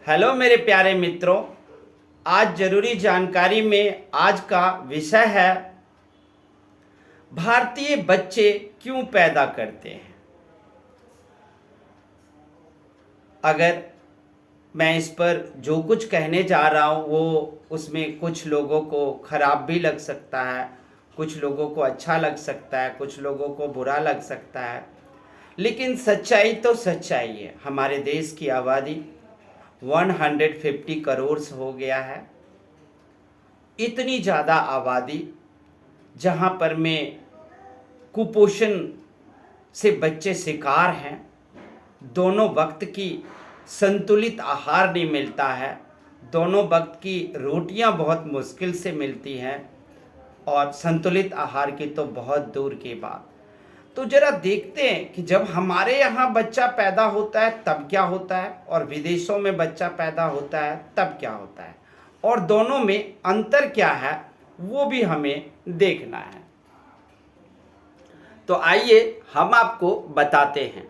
Hello मेरे प्यारे मित्रों। आज जरूरी जानकारी में आज का विषय है भारतीय बच्चे क्यों पैदा करते हैं। अगर मैं इस पर जो कुछ कहने जा रहा हूँ वो उसमें कुछ लोगों को खराब भी लग सकता है, कुछ लोगों को अच्छा लग सकता है, कुछ लोगों को बुरा लग सकता है, लेकिन सच्चाई तो सच्चाई है। हमारे देश की आबादी 150 करोड़ हो गया है। इतनी ज़्यादा आबादी जहाँ पर में कुपोषण से बच्चे शिकार हैं, दोनों वक्त की संतुलित आहार नहीं मिलता है, दोनों वक्त की रोटियां बहुत मुश्किल से मिलती हैं और संतुलित आहार की तो बहुत दूर की बात। तो जरा देखते हैं कि जब हमारे यहाँ बच्चा पैदा होता है तब क्या होता है और विदेशों में बच्चा पैदा होता है तब क्या होता है और दोनों में अंतर क्या है वो भी हमें देखना है। तो आइए हम आपको बताते हैं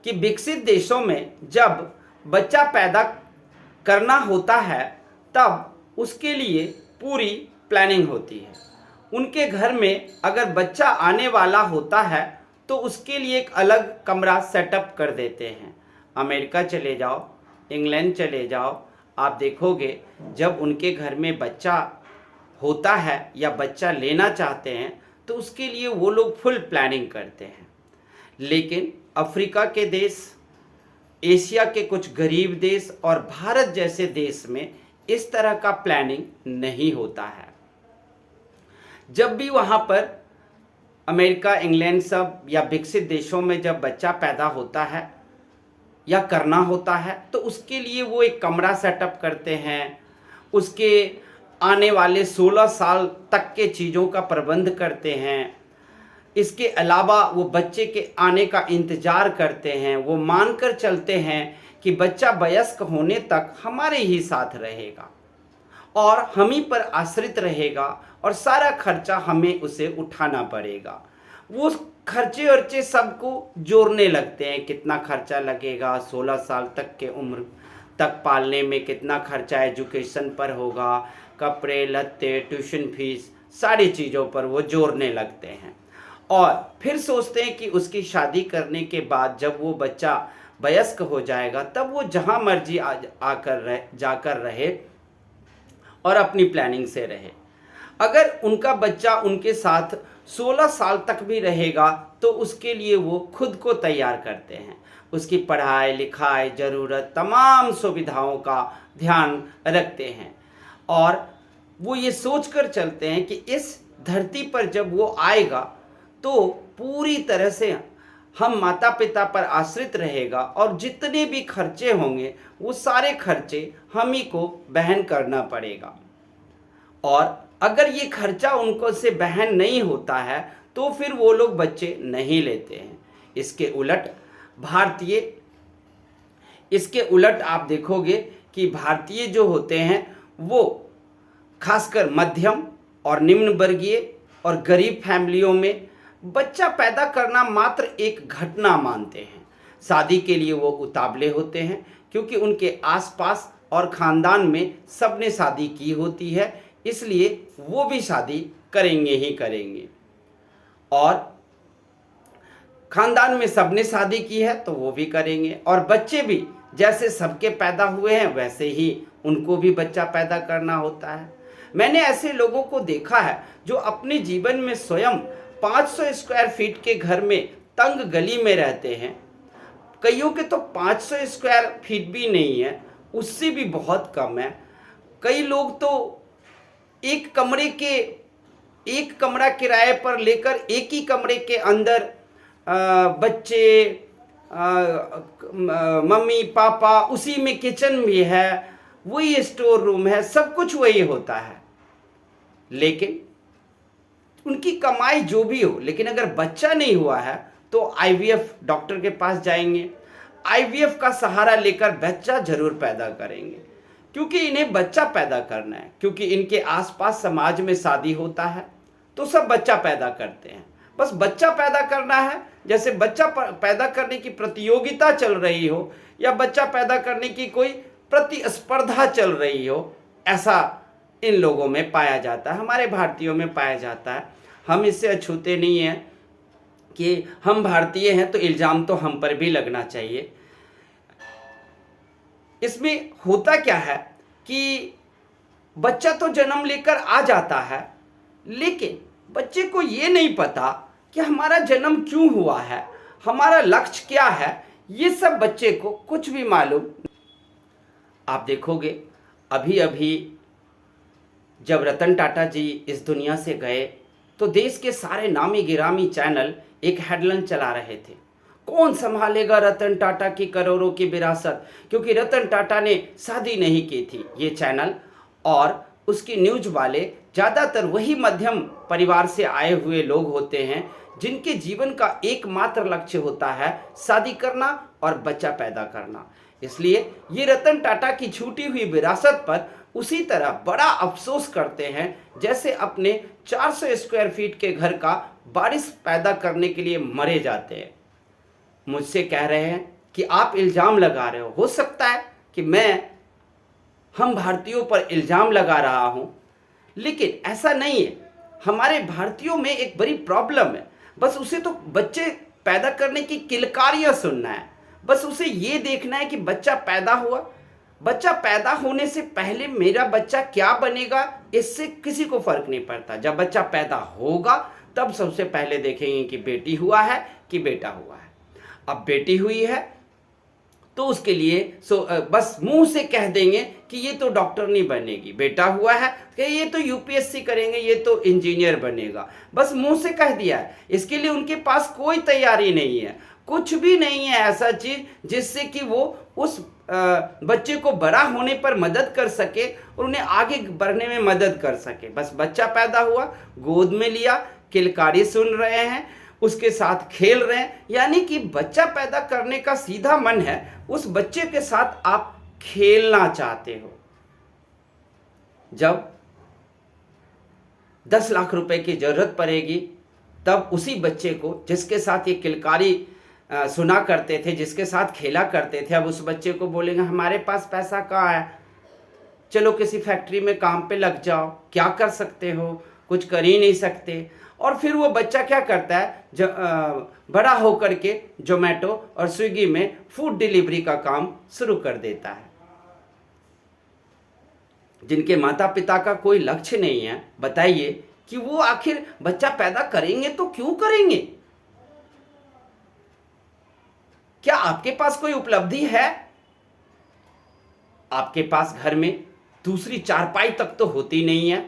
कि विकसित देशों में जब बच्चा पैदा करना होता है तब उसके लिए पूरी प्लानिंग होती है। उनके घर में अगर बच्चा आने वाला होता है तो उसके लिए एक अलग कमरा सेटअप कर देते हैं। अमेरिका चले जाओ, इंग्लैंड चले जाओ, आप देखोगे जब उनके घर में बच्चा होता है या बच्चा लेना चाहते हैं तो उसके लिए वो लोग फुल प्लानिंग करते हैं। लेकिन अफ्रीका के देश, एशिया के कुछ गरीब देश और भारत जैसे देश में इस तरह का प्लानिंग नहीं होता है। जब भी वहाँ पर अमेरिका, इंग्लैंड सब या विकसित देशों में जब बच्चा पैदा होता है या करना होता है तो उसके लिए वो एक कमरा सेटअप करते हैं, उसके आने वाले 16 साल तक के चीज़ों का प्रबंध करते हैं। इसके अलावा वो बच्चे के आने का इंतज़ार करते हैं, वो मानकर चलते हैं कि बच्चा वयस्क होने तक हमारे ही साथ रहेगा और हम ही पर आश्रित रहेगा और सारा खर्चा हमें उसे उठाना पड़ेगा। वो खर्चे वर्चे सबको जोड़ने लगते हैं, कितना खर्चा लगेगा 16 साल तक के उम्र तक पालने में, कितना खर्चा एजुकेशन पर होगा, कपड़े लत्ते, ट्यूशन फीस, सारी चीज़ों पर वो जोड़ने लगते हैं। और फिर सोचते हैं कि उसकी शादी करने के बाद जब वो बच्चा वयस्क हो जाएगा तब वो जहाँ मर्जी जाकर रहे और अपनी प्लानिंग से रहे। अगर उनका बच्चा उनके साथ 16 साल तक भी रहेगा तो उसके लिए वो खुद को तैयार करते हैं, उसकी पढ़ाई लिखाई ज़रूरत तमाम सुविधाओं का ध्यान रखते हैं और वो ये सोचकर चलते हैं कि इस धरती पर जब वो आएगा तो पूरी तरह से हम माता पिता पर आश्रित रहेगा और जितने भी खर्चे होंगे वो सारे खर्चे हम ही को वहन करना पड़ेगा। और अगर ये खर्चा उनको से वहन नहीं होता है तो फिर वो लोग बच्चे नहीं लेते हैं। इसके उलट आप देखोगे कि भारतीय जो होते हैं वो खासकर मध्यम और निम्न वर्गीय और गरीब फैमिलियों में बच्चा पैदा करना मात्र एक घटना मानते हैं। शादी के लिए वो उतावले होते हैं क्योंकि उनके आसपास और ख़ानदान में सबने शादी की होती है, इसलिए वो भी शादी करेंगे ही करेंगे। और ख़ानदान में सबने शादी की है तो वो भी करेंगे और बच्चे भी जैसे सबके पैदा हुए हैं वैसे ही उनको भी बच्चा पैदा करना होता है। मैंने ऐसे लोगों को देखा है जो अपने जीवन में स्वयं 500 स्क्वायर फीट के घर में तंग गली में रहते हैं। कईयों के तो 500 स्क्वायर फीट भी नहीं है, उससे भी बहुत कम है। कई लोग तो एक कमरा किराए पर लेकर एक ही कमरे के अंदर बच्चे, मम्मी पापा, उसी में किचन भी है, वही स्टोर रूम है, सब कुछ वही होता है। लेकिन उनकी कमाई जो भी हो, लेकिन अगर बच्चा नहीं हुआ है तो आईवीएफ डॉक्टर के पास जाएंगे, आईवीएफ का सहारा लेकर बच्चा जरूर पैदा करेंगे क्योंकि इन्हें बच्चा पैदा करना है। क्योंकि इनके आसपास समाज में शादी होता है तो सब बच्चा पैदा करते हैं, बस बच्चा पैदा करना है। जैसे बच्चा पैदा करने की प्रतियोगिता चल रही हो या बच्चा पैदा करने की कोई प्रतिस्पर्धा चल रही हो, ऐसा इन लोगों में पाया जाता है, हमारे भारतीयों में पाया जाता है। हम इससे अछूते नहीं हैं कि हम भारतीय हैं तो इल्ज़ाम तो हम पर भी लगना चाहिए। इसमें होता क्या है कि बच्चा तो जन्म लेकर आ जाता है, लेकिन बच्चे को ये नहीं पता कि हमारा जन्म क्यों हुआ है, हमारा लक्ष्य क्या है, ये सब बच्चे को कुछ भी मालूम। आप देखोगे अभी अभी जब रतन टाटा जी इस दुनिया से गए तो देश के सारे नामी गिरामी चैनल एक हेडलाइन चला रहे थे, कौन संभालेगा रतन टाटा की करोड़ों की विरासत, क्योंकि रतन टाटा ने शादी नहीं की थी। ये चैनल और उसकी न्यूज वाले ज़्यादातर वही मध्यम परिवार से आए हुए लोग होते हैं जिनके जीवन का एकमात्र लक्ष्य होता है शादी करना और बच्चा पैदा करना। इसलिए ये रतन टाटा की छूटी हुई विरासत पर उसी तरह बड़ा अफसोस करते हैं जैसे अपने 400 स्क्वायर फीट के घर का वारिस पैदा करने के लिए मरे जाते हैं। मुझसे कह रहे हैं कि आप इल्ज़ाम लगा रहे हो सकता है कि हम भारतीयों पर इल्ज़ाम लगा रहा हूं, लेकिन ऐसा नहीं है। हमारे भारतीयों में एक बड़ी प्रॉब्लम है, बस उसे तो बच्चे पैदा करने की किलकारियां सुनना है, बस उसे ये देखना है कि बच्चा पैदा हुआ, बच्चा पैदा होने से पहले मेरा बच्चा क्या बनेगा इससे किसी को फर्क नहीं पड़ता। जब बच्चा पैदा होगा तब सबसे पहले देखेंगे कि बेटी हुआ है कि बेटा हुआ है। अब बेटी हुई है तो उसके लिए बस मुंह से कह देंगे कि ये तो डॉक्टर नहीं बनेगी, बेटा हुआ है कि ये तो यूपीएससी करेंगे, ये तो इंजीनियर बनेगा, बस मुंह से कह दिया है। इसके लिए उनके पास कोई तैयारी नहीं है, कुछ भी नहीं है ऐसा चीज जिससे कि वो उस बच्चे को बड़ा होने पर मदद कर सके और उन्हें आगे बढ़ने में मदद कर सके। बस बच्चा पैदा हुआ, गोद में लिया, किलकारी सुन रहे हैं, उसके साथ खेल रहे हैं, यानी कि बच्चा पैदा करने का सीधा मन है उस बच्चे के साथ आप खेलना चाहते हो। जब 10 लाख रुपए की जरूरत पड़ेगी तब उसी बच्चे को जिसके साथ ये किलकारी सुना करते थे, जिसके साथ खेला करते थे, अब उस बच्चे को बोलेंगे हमारे पास पैसा कहाँ है, चलो किसी फैक्ट्री में काम पे लग जाओ, क्या कर सकते हो, कुछ कर ही नहीं सकते। और फिर वो बच्चा क्या करता है, बड़ा होकर के जोमेटो और स्विगी में फूड डिलीवरी का काम शुरू कर देता है। जिनके माता पिता का कोई लक्ष्य नहीं है, बताइए कि वो आखिर बच्चा पैदा करेंगे तो क्यों करेंगे? क्या आपके पास कोई उपलब्धि है? आपके पास घर में दूसरी चारपाई तक तो होती नहीं है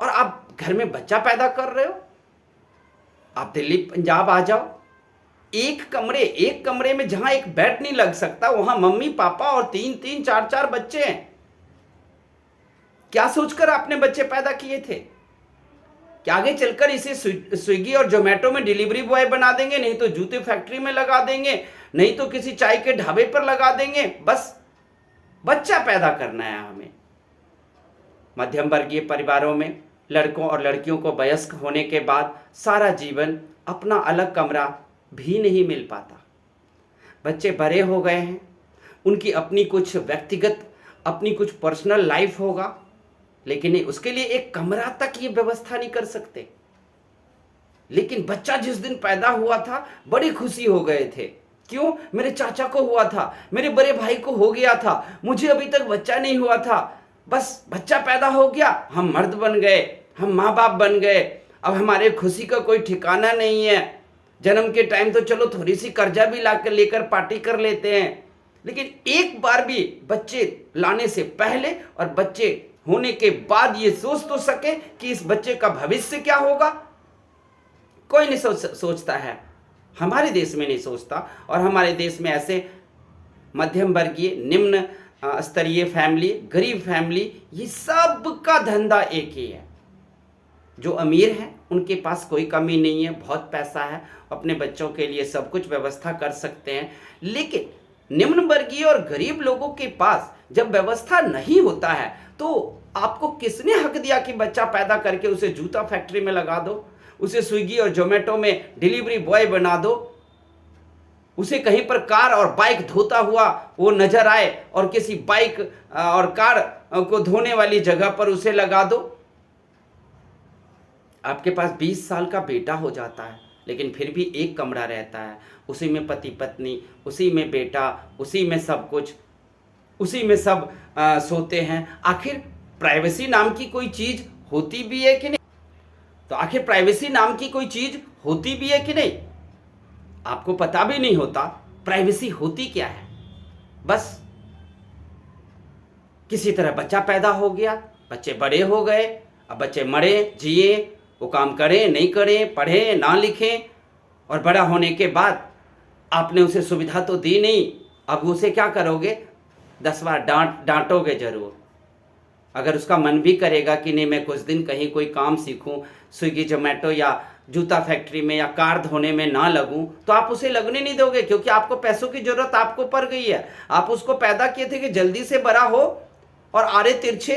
और आप घर में बच्चा पैदा कर रहे हो। आप दिल्ली पंजाब आ जाओ, एक कमरे में जहां एक बेड नहीं लग सकता वहां मम्मी पापा और 3-3 4-4 बच्चे हैं। क्या सोचकर आपने बच्चे पैदा किए थे कि आगे चलकर इसे स्विगी और जोमेटो में डिलीवरी बॉय बना देंगे, नहीं तो जूते फैक्ट्री में लगा देंगे, नहीं तो किसी चाय के ढाबे पर लगा देंगे, बस बच्चा पैदा करना है हमें। मध्यम वर्गीय परिवारों में लड़कों और लड़कियों को वयस्क होने के बाद सारा जीवन अपना अलग कमरा भी नहीं मिल पाता। बच्चे बड़े हो गए हैं, उनकी अपनी कुछ व्यक्तिगत, अपनी कुछ पर्सनल लाइफ होगा, लेकिन उसके लिए एक कमरा तक ये व्यवस्था नहीं कर सकते। लेकिन बच्चा जिस दिन पैदा हुआ था बड़ी खुशी हो गए थे। क्यों? मेरे चाचा को हुआ था, मेरे बड़े भाई को हो गया था, मुझे अभी तक बच्चा नहीं हुआ था, बस बच्चा पैदा हो गया, हम मर्द बन गए, हम माँ बाप बन गए, अब हमारे खुशी का कोई ठिकाना नहीं है। जन्म के टाइम तो चलो थोड़ी सी कर्जा भी लेकर पार्टी कर लेते हैं, लेकिन एक बार भी बच्चे लाने से पहले और बच्चे होने के बाद ये सोच तो सके कि इस बच्चे का भविष्य क्या होगा, कोई नहीं सोचता है। हमारे देश में नहीं सोचता। और हमारे देश में ऐसे मध्यम वर्गीय, निम्न स्तरीय फैमिली, गरीब फैमिली, ये सब का धंधा एक ही है। जो अमीर हैं उनके पास कोई कमी नहीं है, बहुत पैसा है, अपने बच्चों के लिए सब कुछ व्यवस्था कर सकते हैं। लेकिन निम्न वर्गीय और गरीब लोगों के पास जब व्यवस्था नहीं होता है तो आपको किसने हक दिया कि बच्चा पैदा करके उसे जूता फैक्ट्री में लगा दो, उसे स्विगी और जोमेटो में डिलीवरी बॉय बना दो? उसे कहीं पर कार और बाइक धोता हुआ वो नजर आए और किसी बाइक और कार को धोने वाली जगह पर उसे लगा दो। आपके पास 20 साल का बेटा हो जाता है, लेकिन फिर भी एक कमरा रहता है, उसी में पति पत्नी, उसी में बेटा, उसी में सब कुछ, उसी में सब सोते हैं। आखिर प्राइवेसी नाम की कोई चीज होती भी है कि नहीं? तो आखिर प्राइवेसी नाम की कोई चीज होती भी है कि नहीं? आपको पता भी नहीं होता प्राइवेसी होती क्या है। बस किसी तरह बच्चा पैदा हो गया, बच्चे बड़े हो गए, अब बच्चे मरे जिए, वो काम करें नहीं करें, पढ़े ना लिखें, और बड़ा होने के बाद आपने उसे सुविधा तो दी नहीं, अब उसे क्या करोगे? 10 बार डांटोगे जरूर। अगर उसका मन भी करेगा कि नहीं मैं कुछ दिन कहीं कोई काम सीखूं, स्विगी जोमेटो या जूता फैक्ट्री में या कार धोने में ना लगूं, तो आप उसे लगने नहीं दोगे, क्योंकि आपको पैसों की जरूरत आपको पड़ गई है। आप उसको पैदा किए थे कि जल्दी से बड़ा हो और आरे तिरछे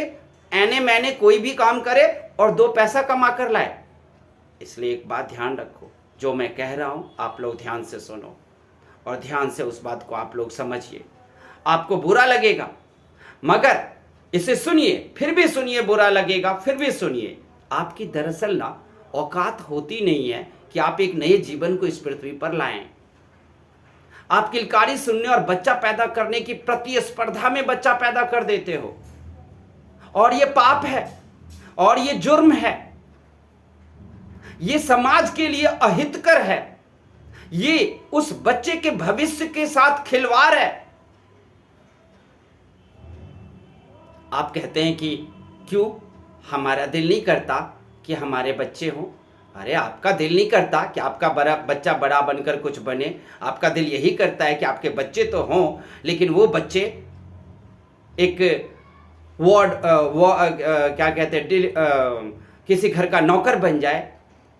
ऐने मैंने कोई भी काम करे और 2 पैसा कमा कर लाए। इसलिए एक बात ध्यान रखो, जो मैं कह रहा हूं आप लोग ध्यान से सुनो और ध्यान से उस बात को आप लोग समझिए। आपको बुरा लगेगा मगर इसे सुनिए, फिर भी सुनिए, बुरा लगेगा फिर भी सुनिए। आपकी दरअसल ना औकात होती नहीं है कि आप एक नए जीवन को इस पृथ्वी पर लाएं। आप किलकारी सुनने और बच्चा पैदा करने की प्रतिस्पर्धा में बच्चा पैदा कर देते हो, और ये पाप है और ये जुर्म है, ये समाज के लिए अहितकर है, ये उस बच्चे के भविष्य के साथ खिलवाड़ है। आप कहते हैं कि क्यों हमारा दिल नहीं करता कि हमारे बच्चे हों? अरे आपका दिल नहीं करता कि आपका बच्चा बड़ा बनकर कुछ बने? आपका दिल यही करता है कि आपके बच्चे तो हों, लेकिन वो बच्चे एक क्या कहते हैं, किसी घर का नौकर बन जाए,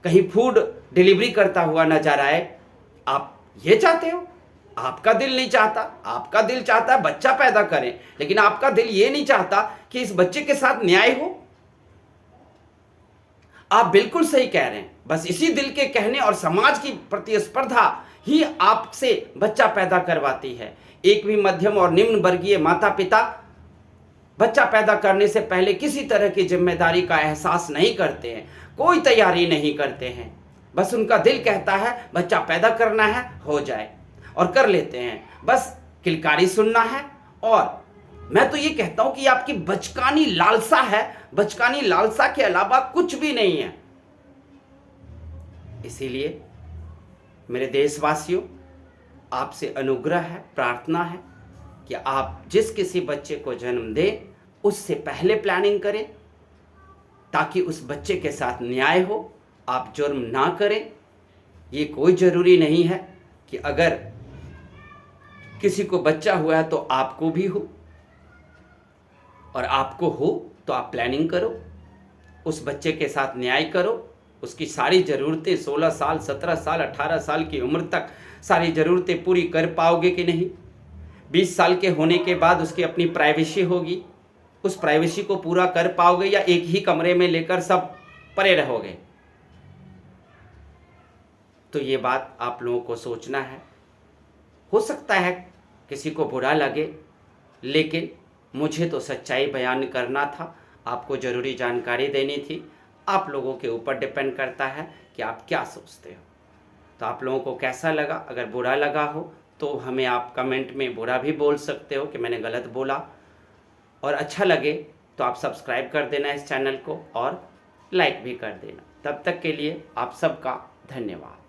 कहीं फूड डिलीवरी करता हुआ नजर आए। आप ये चाहते हो? आपका दिल नहीं चाहता। आपका दिल चाहता है बच्चा पैदा करें, लेकिन आपका दिल ये नहीं चाहता कि इस बच्चे के साथ न्याय हो। आप बिल्कुल सही कह रहे हैं, बस इसी दिल के कहने और समाज की प्रतिस्पर्धा ही आपसे बच्चा पैदा करवाती है। एक भी मध्यम और निम्न वर्गीय माता पिता बच्चा पैदा करने से पहले किसी तरह की जिम्मेदारी का एहसास नहीं करते हैं, कोई तैयारी नहीं करते हैं। बस उनका दिल कहता है बच्चा पैदा करना है, हो जाए, और कर लेते हैं। बस किलकारी सुनना है। और मैं तो ये कहता हूं कि आपकी बचकानी लालसा है, बचकानी लालसा के अलावा कुछ भी नहीं है। इसीलिए मेरे देशवासियों, आपसे अनुग्रह है, प्रार्थना है कि आप जिस किसी बच्चे को जन्म दें उससे पहले प्लानिंग करें, ताकि उस बच्चे के साथ न्याय हो, आप जुर्म ना करें। ये कोई ज़रूरी नहीं है कि अगर किसी को बच्चा हुआ है तो आपको भी हो, और आपको हो तो आप प्लानिंग करो, उस बच्चे के साथ न्याय करो, उसकी सारी ज़रूरतें 16 साल 17 साल 18 साल की उम्र तक सारी ज़रूरतें पूरी कर पाओगे कि नहीं? 20 साल के होने के बाद उसकी अपनी प्राइवेसी होगी, उस प्राइवेसी को पूरा कर पाओगे या एक ही कमरे में लेकर सब परे रहोगे? तो ये बात आप लोगों को सोचना है। हो सकता है किसी को बुरा लगे, लेकिन मुझे तो सच्चाई बयान करना था, आपको ज़रूरी जानकारी देनी थी। आप लोगों के ऊपर डिपेंड करता है कि आप क्या सोचते हो। तो आप लोगों को कैसा लगा? अगर बुरा लगा हो तो हमें आप कमेंट में बुरा भी बोल सकते हो कि मैंने गलत बोला, और अच्छा लगे तो आप सब्सक्राइब कर देना इस चैनल को और लाइक भी कर देना। तब तक के लिए आप सबका धन्यवाद।